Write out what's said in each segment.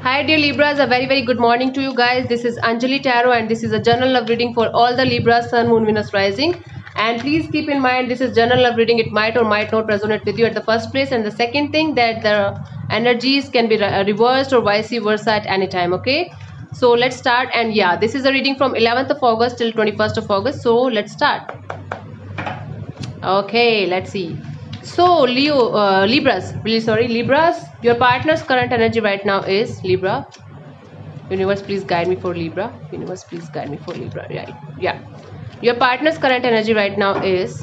Hi dear Libras, a very good morning to you guys. This is Anjali Tarot and this is a general love reading for all the Libras, Sun, Moon, Venus, Rising. And please keep in mind this is general love reading. It might or might not resonate with you at the first place. And the second thing that the energies can be reversed or vice versa at any time. Okay. So let's start. And yeah, this is a reading from 11th of August till 21st of August. So let's start. Okay, let's see. So Libras, really sorry, Libras, your partner's current energy right now is Libra. Universe, please guide me for Libra. Universe, please guide me for Libra. Right, yeah. Your partner's current energy right now is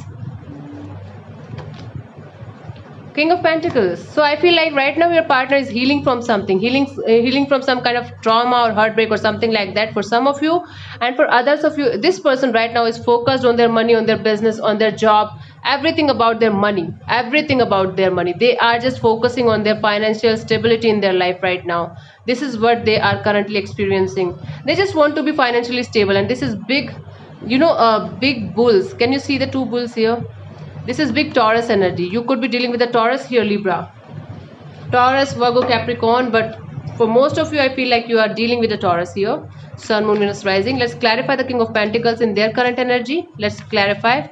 King of Pentacles. So I feel like right now your partner is healing from something, healing from some kind of trauma or heartbreak or something like that for some of you, and for others of you, this person right now is focused on their money, on their business, on their job, everything about their money, everything about their money. They are just focusing on their financial stability in their life right now. This is what they are currently experiencing. They just want to be financially stable, and this is big, big bulls. Can you see the two bulls here? This is big Taurus energy. You could be dealing with a Taurus here, Libra. Taurus, Virgo, Capricorn, but for most of you, I feel like you are dealing with a Taurus here. Sun, Moon, Venus, Rising. Let's clarify the King of Pentacles in their current energy. Let's clarify.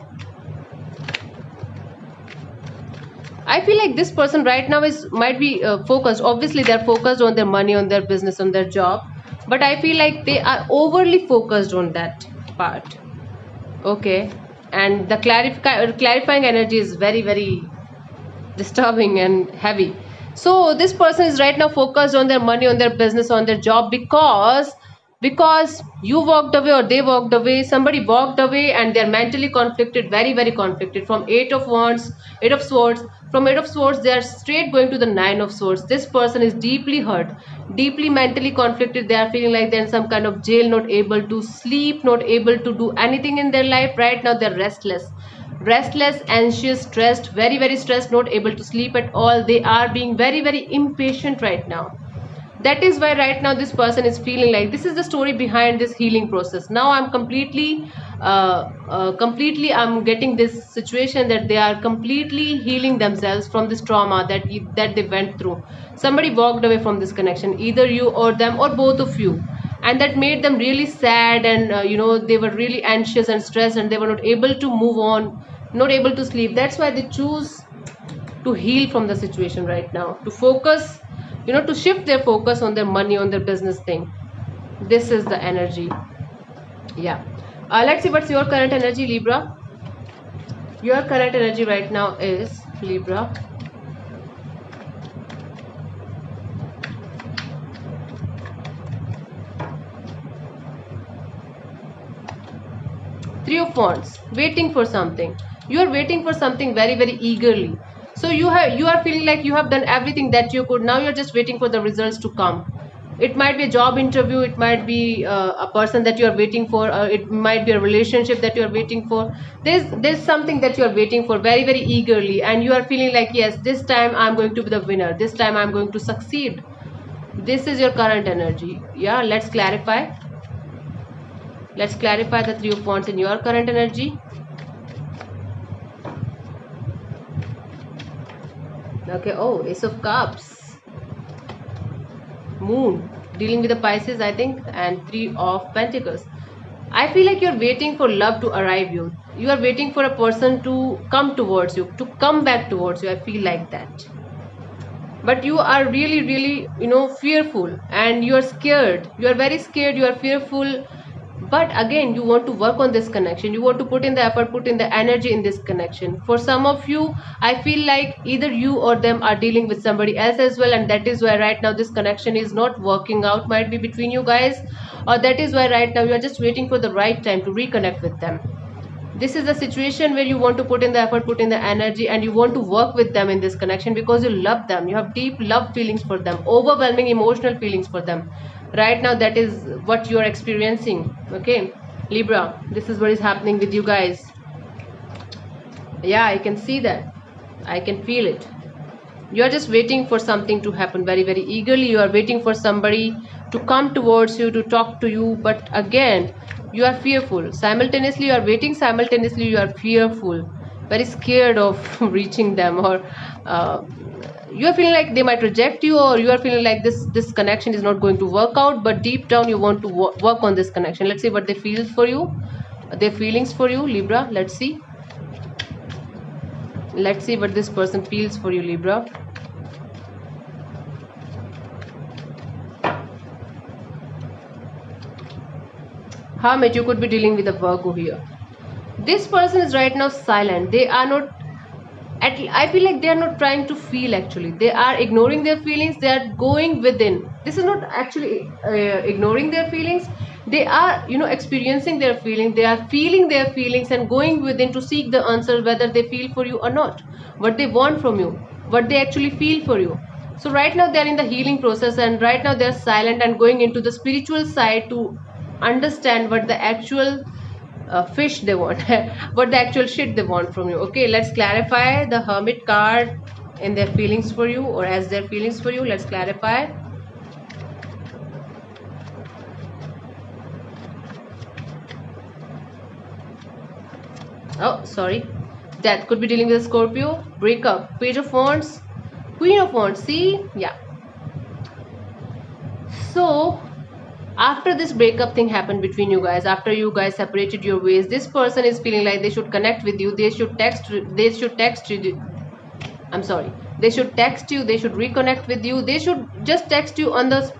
I feel like this person right now might be focused. Obviously, they're focused on their money, on their business, on their job. But I feel like they are overly focused on that part. Okay. And the clarifying energy is very disturbing and heavy. So this person is right now focused on their money, on their business, on their job, because you walked away or they walked away, somebody walked away, and they're mentally conflicted, very conflicted. From eight of swords, from eight of swords they are straight going to the nine of swords. This person is deeply hurt, deeply mentally conflicted. They are feeling like they're in some kind of jail, not able to sleep, not able to do anything in their life. Right now they're restless, anxious, stressed, very stressed, not able to sleep at all. They are being very impatient right now. That is why right now this person is feeling like, this is the story behind this healing process. Now I'm completely I'm getting this situation that they are completely healing themselves from this trauma that they went through. Somebody walked away from this connection, either you or them or both of you, and that made them really sad, and they were really anxious and stressed, and they were not able to move on, not able to sleep. That's why they choose to heal from the situation right now, to focus, to shift their focus on their money, on their business thing. This is the energy. Yeah. Let's see what's your current energy, Libra. Your current energy right now is Libra. Three of Wands, waiting for something. You are waiting for something very eagerly. So you are feeling like you have done everything that you could. Now you're just waiting for the results to come. It might be a job interview, it might be a person that you are waiting for, it might be a relationship that you are waiting for. There's something that you are waiting for very eagerly, and you are feeling like, yes, this time I'm going to be the winner, this time I'm going to succeed. This is your current energy. Yeah, let's clarify the Three of Wands in your current energy. Okay. Oh, Ace of Cups, Moon, dealing with the Pisces, I think, and Three of Pentacles. I feel like you're waiting for love to arrive you. You are waiting for a person to come towards you, to come back towards you. I feel like that. But you are really, fearful, and you are scared. You are very scared, you are fearful. But again, you want to work on this connection. You want to put in the effort, put in the energy in this connection. For some of you, I feel like either you or them are dealing with somebody else as well, and that is why right now this connection is not working out, might be between you guys, or that is why right now you are just waiting for the right time to reconnect with them. This is a situation where you want to put in the effort, put in the energy, and you want to work with them in this connection because you love them. You have deep love feelings for them, overwhelming emotional feelings for them. Right now, that is what you are experiencing. Okay, Libra, this is what is happening with you guys. Yeah, I can see that. I can feel it. You are just waiting for something to happen very eagerly. You are waiting for somebody to come towards you, to talk to you, but again you are fearful. Simultaneously you are waiting, simultaneously you are fearful, very scared of reaching them, or you are feeling like they might reject you, or you are feeling like this connection is not going to work out, but deep down you want to work on this connection. Let's see what they feel for you, their feelings for you, Libra. Let's see what this person feels for you, Libra. Hermit, you could be dealing with a Virgo here. This person is right now silent. They are not, I feel like they are not trying to feel. Actually, they are ignoring their feelings. They are going within. This is not actually ignoring their feelings. They are, experiencing their feelings. They are feeling their feelings and going within to seek the answer, whether they feel for you or not, what they want from you, what they actually feel for you. So right now they are in the healing process, and right now they are silent and going into the spiritual side to understand what the actual fish they want, what the actual shit they want from you. Okay, let's clarify the Hermit card in their feelings for you, or as their feelings for you. Let's clarify. Oh, sorry. Death, could be dealing with a Scorpio. Breakup. Page of Wands. Queen of Wands. See? Yeah. So after this breakup thing happened between you guys, after you guys separated your ways, this person is feeling like they should connect with you. They should text you. I'm sorry, they should text you, they should reconnect with you, they should just text you on the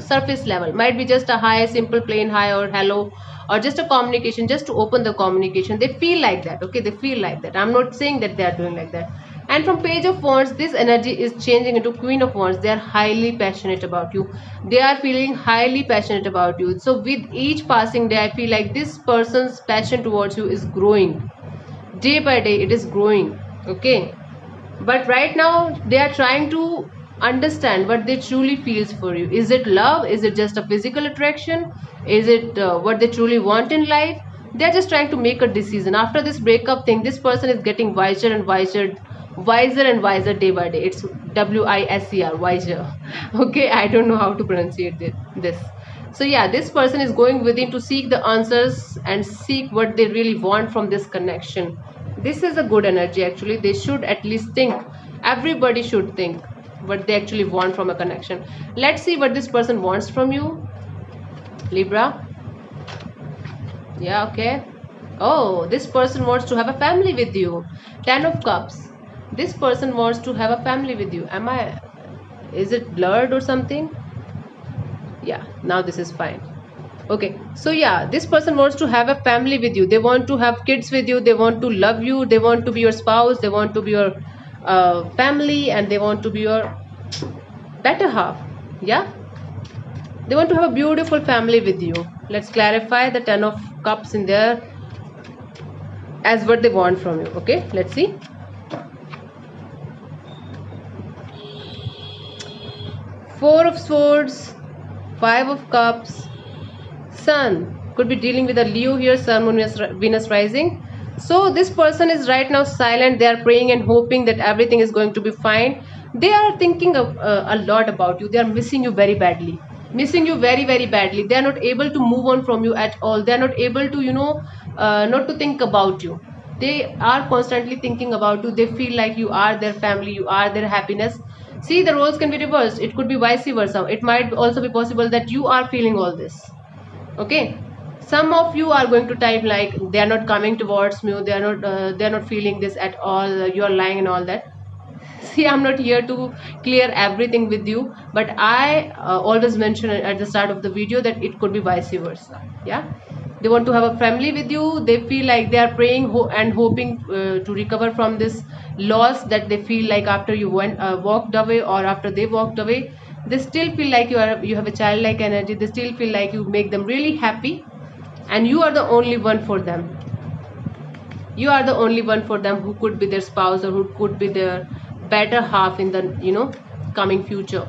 surface level. Might be just a hi, simple plain hi or hello, or just a communication, just to open the communication. They feel like that. Okay, they feel like that. I'm not saying that they are doing like that. And from Page of Wands, this energy is changing into Queen of Wands. They are highly passionate about you. They are feeling highly passionate about you. So with each passing day, I feel like this person's passion towards you is growing. Day by day, it is growing. Okay, but right now they are trying to understand what they truly feels for you. Is it love? Is it just a physical attraction? Is it what they truly want in life? They are just trying to make a decision. After this breakup thing, this person is getting wiser and wiser day by day. It's WISER, wiser. Okay, I don't know how to pronounce this. So yeah, this person is going within to seek the answers and seek what they really want from this connection. This is a good energy. Actually, they should at least think. Everybody should think what they actually want from a connection. Let's see what this person wants from you, Libra. Yeah, okay. Oh, this person wants to have a family with you. 10 of Cups. This person wants to have a family with you. Is it blurred or something? Yeah, now this is fine. Okay, so yeah, this person wants to have a family with you. They want to have kids with you. They want to love you. They want to be your spouse. They want to be your family, and they want to be your better half. Yeah, they want to have a beautiful family with you. Let's clarify the 10 of Cups in there as what they want from you. Okay, let's see. Four of Swords, 5 of Cups, Sun. Could be dealing with a Leo here, Sun, Moon, Venus rising. So this person is right now silent. They are praying and hoping that everything is going to be fine. They are thinking of, a lot about you. They are missing you very badly. Missing you very, very badly. They are not able to move on from you at all. They are not able to, not to think about you. They are constantly thinking about you. They feel like you are their family. You are their happiness. See, the roles can be reversed. It could be vice versa. It might also be possible that you are feeling all this. Okay, some of you are going to type like they are not coming towards me, they are not feeling this at all, you are lying and all that. See, I'm not here to clear everything with you, but I always mention at the start of the video that it could be vice versa. Yeah, they want to have a family with you. They feel like they are praying and hoping to recover from this loss that they feel like after you walked away, or after they walked away. They still feel like you have a childlike energy. They still feel like you make them really happy, and you are the only one for them. You are the only one for them who could be their spouse, or who could be their better half in the coming future.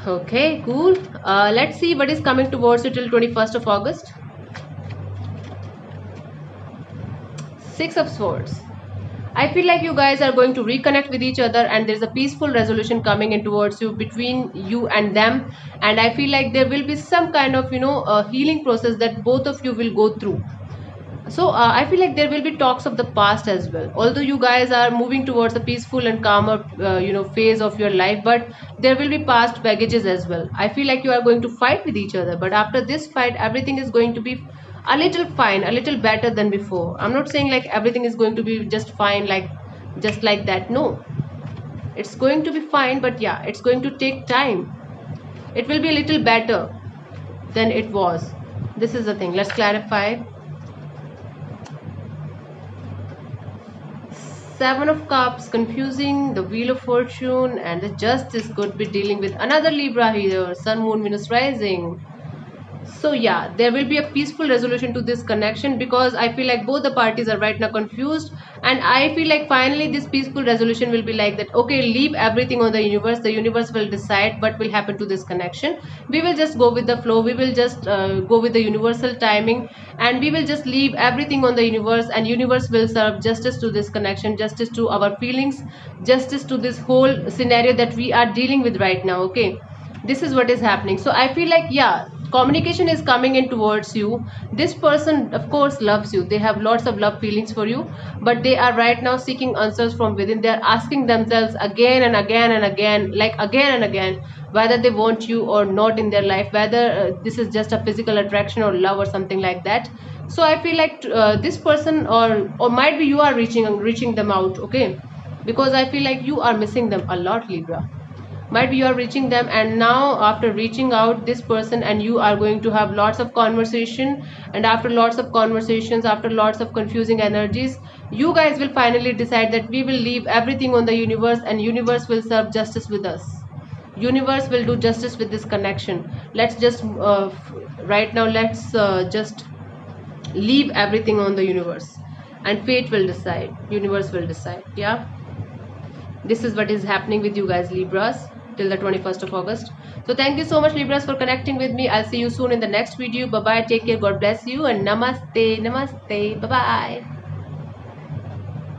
Okay, cool. Let's see what is coming towards you till 21st of August. 6 of Swords. I feel like you guys are going to reconnect with each other, and there's a peaceful resolution coming in towards you between you and them. And I feel like there will be some kind of a healing process that both of you will go through. So I feel like there will be talks of the past as well, although you guys are moving towards a peaceful and calmer phase of your life, but there will be past baggages as well. I feel like you are going to fight with each other, but after this fight everything is going to be a little fine, a little better than before. I'm not saying like everything is going to be just fine, like just like that. No, it's going to be fine, but yeah, it's going to take time. It will be a little better than it was. This is the thing. Let's clarify. Seven of Cups, confusing, the Wheel of Fortune, and the Justice could be dealing with another Libra here, Sun, Moon, Venus rising. So yeah, there will be a peaceful resolution to this connection, because I feel like both the parties are right now confused, and I feel like finally this peaceful resolution will be like that, okay, leave everything on the universe will decide what will happen to this connection. We will just go with the flow, we will just go with the universal timing, and we will just leave everything on the universe, and universe will serve justice to this connection, justice to our feelings, justice to this whole scenario that we are dealing with right now. Okay, this is what is happening. So I feel like, yeah, communication is coming in towards you. This person of course loves you, they have lots of love feelings for you, but they are right now seeking answers from within. They are asking themselves again and again and again, like again and again, whether they want you or not in their life, whether this is just a physical attraction or love or something like that. So I feel like this person, or might be you are reaching them out. Okay, because I feel like you are missing them a lot, Libra. Might be you are reaching them, and now after reaching out, this person and you are going to have lots of conversation, and after lots of conversations, after lots of confusing energies, you guys will finally decide that we will leave everything on the universe, and universe will serve justice with us. Universe will do justice with this connection. Let's just right now, let's just leave everything on the universe, and fate will decide, universe will decide. Yeah, this is what is happening with you guys, Libras, till the 21st of August. So thank you so much, Libras, for connecting with me. I'll see you soon in the next video. Bye bye, take care, God bless you, and namaste, namaste, bye bye.